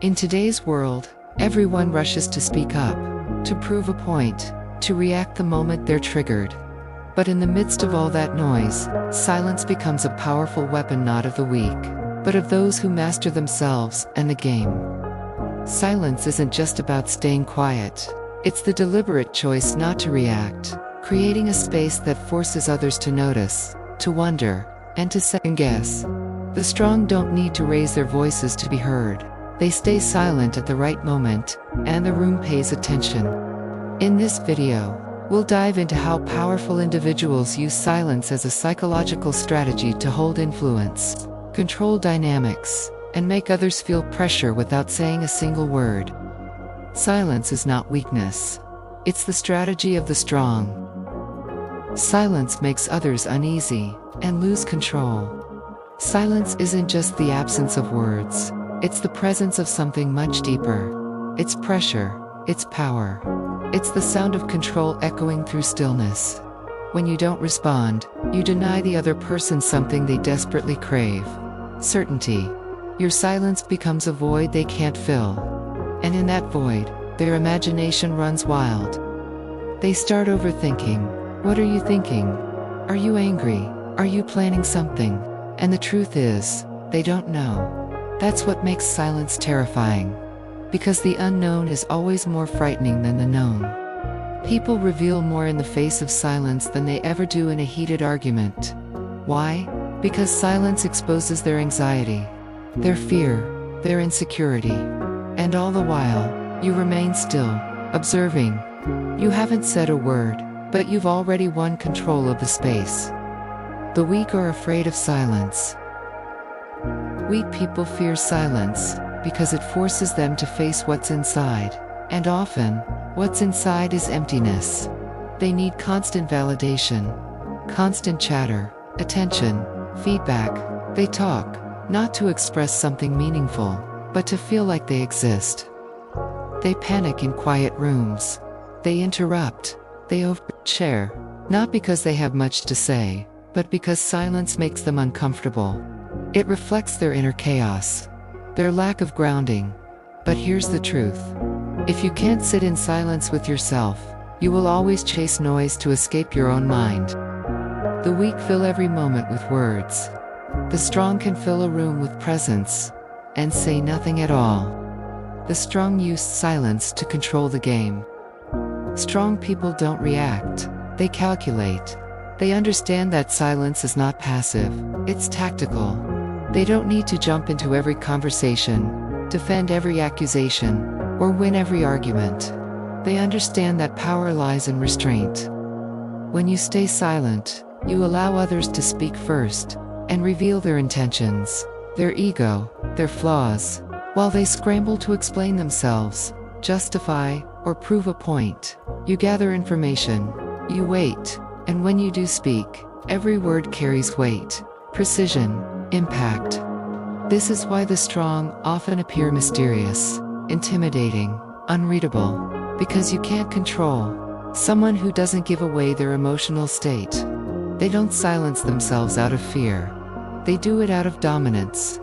In today's world, everyone rushes to speak up, to prove a point, to react the moment they're triggered. But in the midst of all that noise, silence becomes a powerful weapon not of the weak, but of those who master themselves and the game. Silence isn't just about staying quiet. It's the deliberate choice not to react, creating a space that forces others to notice, to wonder, and to second-guess. The strong don't need to raise their voices to be heard. They stay silent at the right moment, and the room pays attention. In this video, we'll dive into how powerful individuals use silence as a psychological strategy to hold influence, control dynamics, and make others feel pressure without saying a single word. Silence is not weakness. It's the strategy of the strong. Silence makes others uneasy and lose control. Silence isn't just the absence of words. It's the presence of something much deeper. It's pressure. It's power. It's the sound of control echoing through stillness. When you don't respond, you deny the other person something they desperately crave. Certainty. Your silence becomes a void they can't fill. And in that void, their imagination runs wild. They start overthinking. What are you thinking? Are you angry? Are you planning something? And the truth is, they don't know. That's what makes silence terrifying. Because the unknown is always more frightening than the known. People reveal more in the face of silence than they ever do in a heated argument. Why? Because silence exposes their anxiety, their fear, their insecurity. And all the while, you remain still, observing. You haven't said a word, but you've already won control of the space. The weak are afraid of silence. Weak people fear silence because it forces them to face what's inside, and often, what's inside is emptiness. They need constant validation, constant chatter, attention, feedback. They talk, not to express something meaningful, but to feel like they exist. They panic in quiet rooms. They interrupt. They overshare, not because they have much to say, but because silence makes them uncomfortable. It reflects their inner chaos, their lack of grounding. But here's the truth. If you can't sit in silence with yourself, you will always chase noise to escape your own mind. The weak fill every moment with words. The strong can fill a room with presence and say nothing at all. The strong use silence to control the game. Strong people don't react, they calculate. They understand that silence is not passive, it's tactical. They don't need to jump into every conversation, defend every accusation, or win every argument. They understand that power lies in restraint. When you stay silent, you allow others to speak first, and reveal their intentions, their ego, their flaws, while they scramble to explain themselves, justify, or prove a point. You gather information, you wait, and when you do speak, every word carries weight, precision, impact. This is why the strong often appear mysterious, intimidating, unreadable, because you can't control someone who doesn't give away their emotional state. They don't silence themselves out of fear. They do it out of dominance.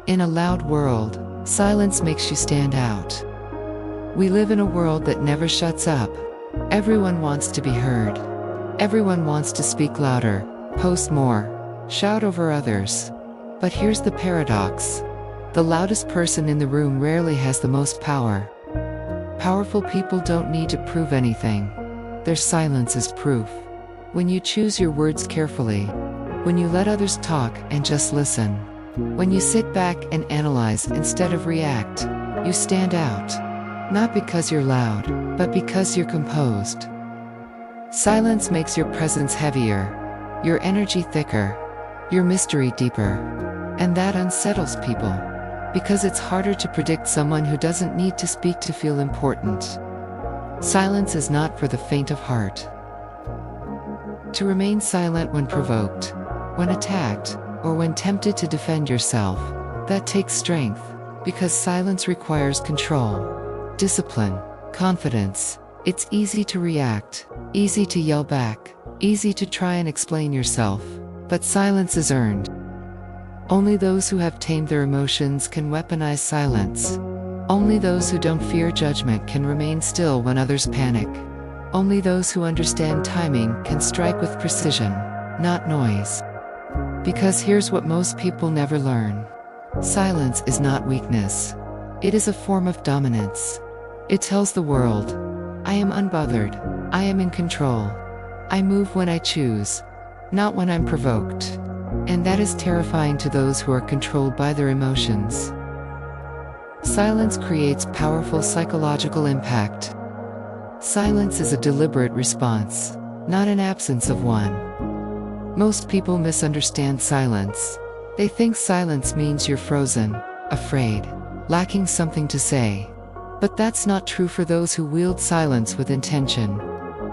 In a loud world, silence makes you stand out. We live in a world that never shuts up. Everyone wants to be heard. Everyone wants to speak louder, post more, shout over others. But here's the paradox. The loudest person in the room rarely has the most power. Powerful people don't need to prove anything. Their silence is proof. When you choose your words carefully, when you let others talk and just listen, when you sit back and analyze instead of react, you stand out. Not because you're loud, but because you're composed. Silence makes your presence heavier, your energy thicker, your mystery deeper. And that unsettles people, because it's harder to predict someone who doesn't need to speak to feel important. Silence is not for the faint of heart. To remain silent when provoked, when attacked, or when tempted to defend yourself, that takes strength, because silence requires control, discipline, confidence. It's easy to react, easy to yell back, easy to try and explain yourself, but silence is earned. Only those who have tamed their emotions can weaponize silence. Only those who don't fear judgment can remain still when others panic. Only those who understand timing can strike with precision, not noise. Because here's what most people never learn. Silence is not weakness. It is a form of dominance. It tells the world, I am unbothered, I am in control. I move when I choose, not when I'm provoked. And that is terrifying to those who are controlled by their emotions. Silence creates powerful psychological impact. Silence is a deliberate response, not an absence of one. Most people misunderstand silence. They think silence means you're frozen, afraid, lacking something to say. But that's not true for those who wield silence with intention.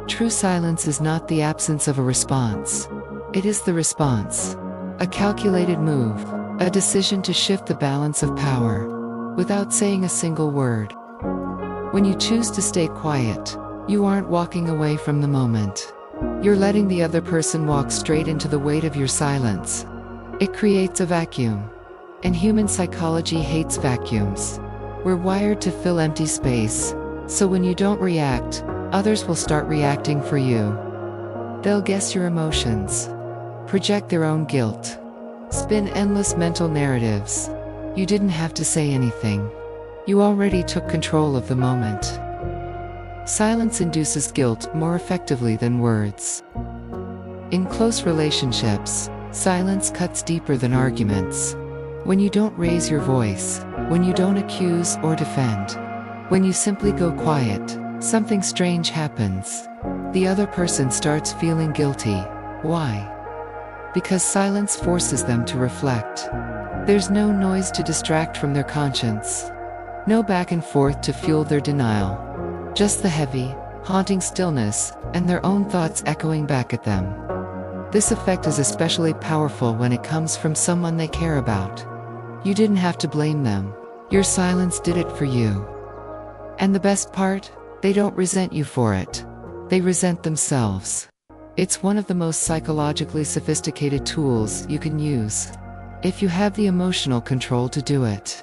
True silence is not the absence of a response. It is the response. A calculated move, a decision to shift the balance of power, without saying a single word. When you choose to stay quiet, you aren't walking away from the moment. You're letting the other person walk straight into the weight of your silence. It creates a vacuum. And human psychology hates vacuums. We're wired to fill empty space, so when you don't react, others will start reacting for you. They'll guess your emotions, project their own guilt, spin endless mental narratives. You didn't have to say anything. You already took control of the moment. Silence induces guilt more effectively than words. In close relationships, silence cuts deeper than arguments. When you don't raise your voice, when you don't accuse or defend, when you simply go quiet, something strange happens. The other person starts feeling guilty. Why? Because silence forces them to reflect. There's no noise to distract from their conscience. No back and forth to fuel their denial. Just the heavy, haunting stillness, and their own thoughts echoing back at them. This effect is especially powerful when it comes from someone they care about. You didn't have to blame them. Your silence did it for you. And the best part? They don't resent you for it. They resent themselves. It's one of the most psychologically sophisticated tools you can use, if you have the emotional control to do it.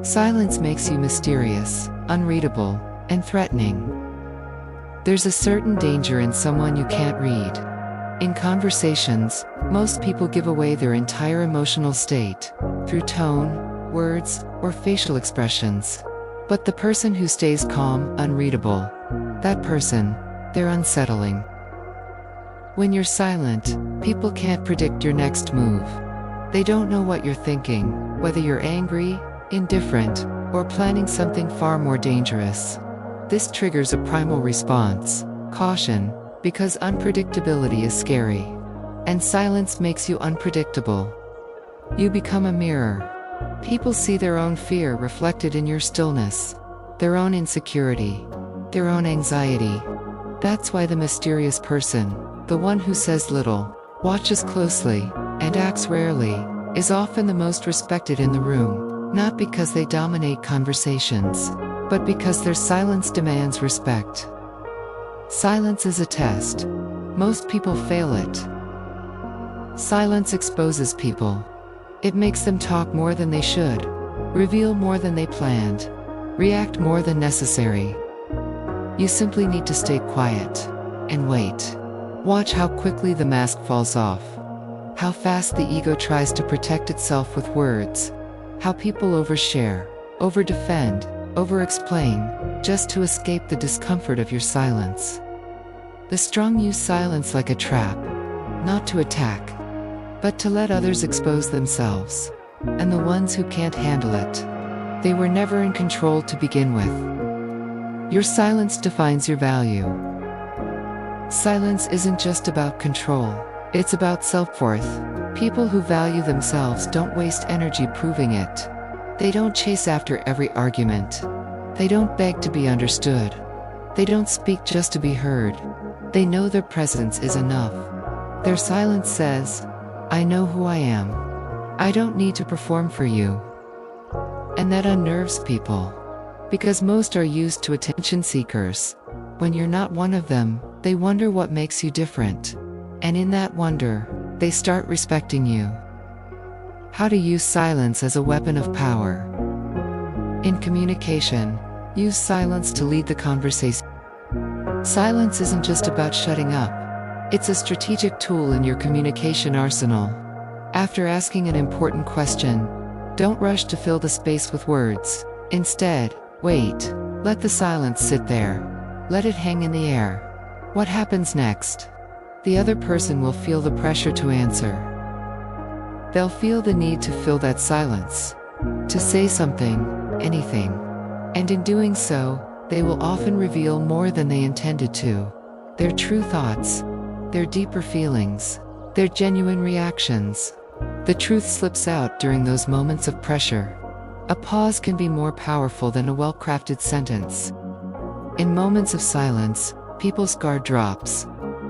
Silence makes you mysterious, unreadable, and threatening. There's a certain danger in someone you can't read. In conversations, most people give away their entire emotional state, through tone, words, or facial expressions. But the person who stays calm, unreadable, that person, they're unsettling. When you're silent, people can't predict your next move. They don't know what you're thinking, whether you're angry, indifferent, or planning something far more dangerous. This triggers a primal response, caution, because unpredictability is scary. And silence makes you unpredictable. You become a mirror. People see their own fear reflected in your stillness, their own insecurity, their own anxiety. That's why the mysterious person, the one who says little, watches closely, and acts rarely, is often the most respected in the room, not because they dominate conversations, but because their silence demands respect. Silence is a test. Most people fail it. Silence exposes people. It makes them talk more than they should, reveal more than they planned, react more than necessary. You simply need to stay quiet and wait. Watch how quickly the mask falls off. How fast the ego tries to protect itself with words. How people overshare, overdefend, over-explain, just to escape the discomfort of your silence. The strong use silence like a trap, not to attack, but to let others expose themselves. And the ones who can't handle it, they were never in control to begin with. Your silence defines your value. Silence isn't just about control, it's about self-worth. People who value themselves don't waste energy proving it. They don't chase after every argument. They don't beg to be understood. They don't speak just to be heard. They know their presence is enough. Their silence says, I know who I am. I don't need to perform for you. And that unnerves people. Because most are used to attention seekers. When you're not one of them, they wonder what makes you different. And in that wonder, they start respecting you. How to use silence as a weapon of power. In communication, use silence to lead the conversation. Silence isn't just about shutting up. It's a strategic tool in your communication arsenal. After asking an important question, don't rush to fill the space with words. Instead, wait. Let the silence sit there. Let it hang in the air. What happens next? The other person will feel the pressure to answer. They'll feel the need to fill that silence, to say something, anything. And in doing so, they will often reveal more than they intended to. Their true thoughts, their deeper feelings, their genuine reactions. The truth slips out during those moments of pressure. A pause can be more powerful than a well-crafted sentence. In moments of silence, people's guard drops.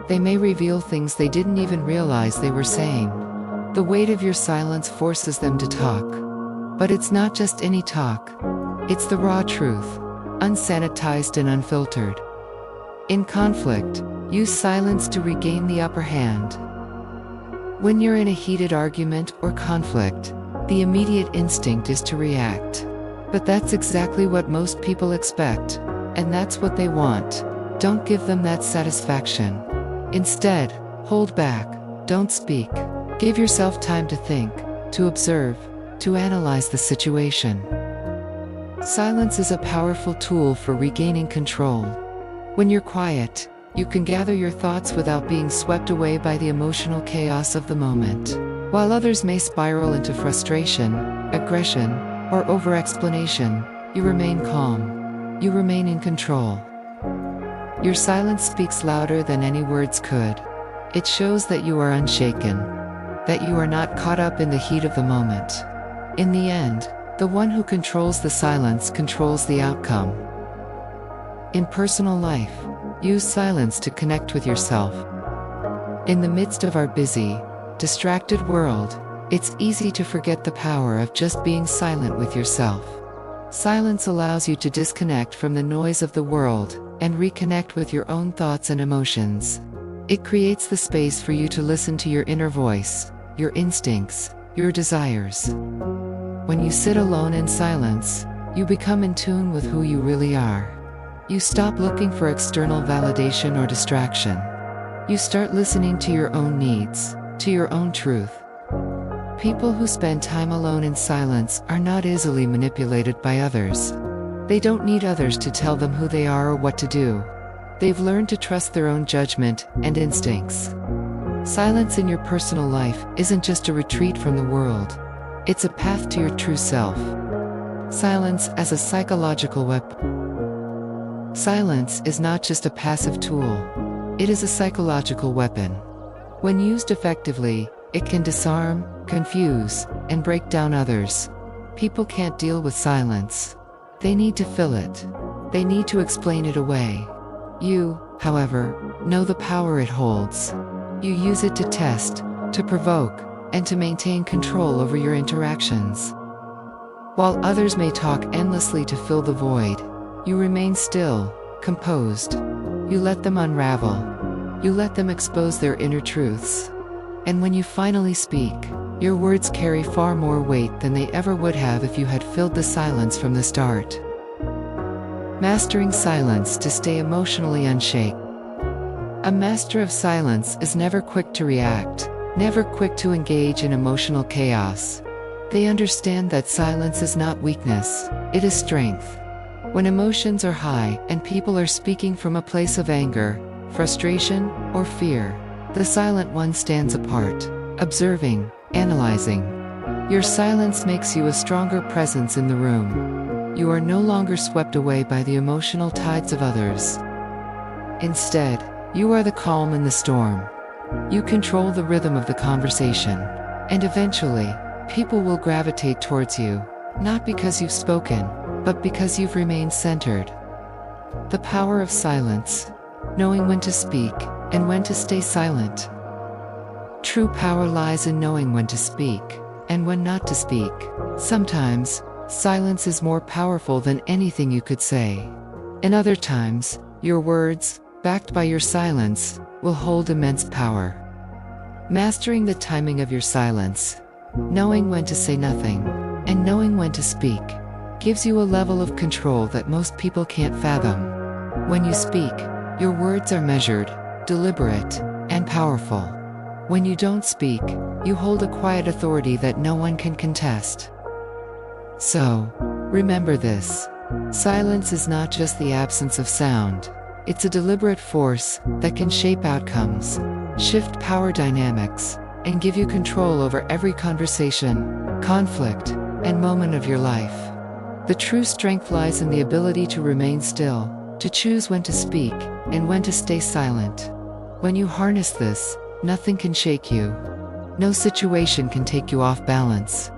They may reveal things they didn't even realize they were saying. The weight of your silence forces them to talk. But it's not just any talk. It's the raw truth, unsanitized and unfiltered. In conflict, use silence to regain the upper hand. When you're in a heated argument or conflict, the immediate instinct is to react. But that's exactly what most people expect, and that's what they want. Don't give them that satisfaction. Instead, hold back, don't speak. Give yourself time to think, to observe, to analyze the situation. Silence is a powerful tool for regaining control. When you're quiet, you can gather your thoughts without being swept away by the emotional chaos of the moment. While others may spiral into frustration, aggression, or over-explanation, you remain calm. You remain in control. Your silence speaks louder than any words could. It shows that you are unshaken, that you are not caught up in the heat of the moment. In the end, the one who controls the silence controls the outcome. In personal life, use silence to connect with yourself. In the midst of our busy, distracted world, it's easy to forget the power of just being silent with yourself. Silence allows you to disconnect from the noise of the world and reconnect with your own thoughts and emotions. It creates the space for you to listen to your inner voice, your instincts, your desires. When you sit alone in silence, you become in tune with who you really are. You stop looking for external validation or distraction. You start listening to your own needs, to your own truth. People who spend time alone in silence are not easily manipulated by others. They don't need others to tell them who they are or what to do. They've learned to trust their own judgment and instincts. Silence in your personal life isn't just a retreat from the world. It's a path to your true self. Silence as a psychological weapon. Silence is not just a passive tool. It is a psychological weapon. When used effectively, it can disarm, confuse, and break down others. People can't deal with silence. They need to fill it. They need to explain it away. You, however, know the power it holds. You use it to test, to provoke, and to maintain control over your interactions. While others may talk endlessly to fill the void, you remain still, composed. You let them unravel. You let them expose their inner truths. And when you finally speak, your words carry far more weight than they ever would have if you had filled the silence from the start. Mastering silence to stay emotionally unshaken. A master of silence is never quick to react, never quick to engage in emotional chaos. They understand that silence is not weakness, it is strength. When emotions are high and people are speaking from a place of anger, frustration, or fear, the silent one stands apart, observing, analyzing. Your silence makes you a stronger presence in the room. You are no longer swept away by the emotional tides of others. Instead, you are the calm in the storm. You control the rhythm of the conversation. And eventually, people will gravitate towards you, not because you've spoken, but because you've remained centered. The power of silence, knowing when to speak and when to stay silent. True power lies in knowing when to speak and when not to speak. Sometimes, silence is more powerful than anything you could say. And other times, your words, backed by your silence, will hold immense power. Mastering the timing of your silence, knowing when to say nothing, and knowing when to speak, gives you a level of control that most people can't fathom. When you speak, your words are measured, deliberate, and powerful. When you don't speak, you hold a quiet authority that no one can contest. So, remember this. Silence is not just the absence of sound. It's a deliberate force that can shape outcomes, shift power dynamics, and give you control over every conversation, conflict, and moment of your life. The true strength lies in the ability to remain still, to choose when to speak, and when to stay silent. When you harness this, nothing can shake you. No situation can take you off balance.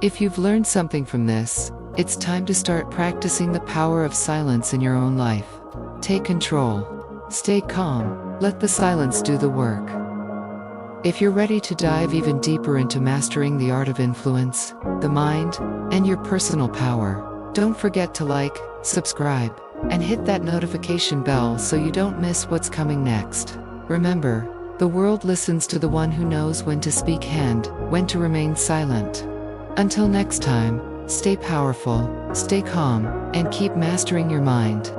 If you've learned something from this, it's time to start practicing the power of silence in your own life. Take control. Stay calm. Let the silence do the work. If you're ready to dive even deeper into mastering the art of influence, the mind, and your personal power, don't forget to like, subscribe, and hit that notification bell so you don't miss what's coming next. Remember, the world listens to the one who knows when to speak and when to remain silent. Until next time, stay powerful, stay calm, and keep mastering your mind.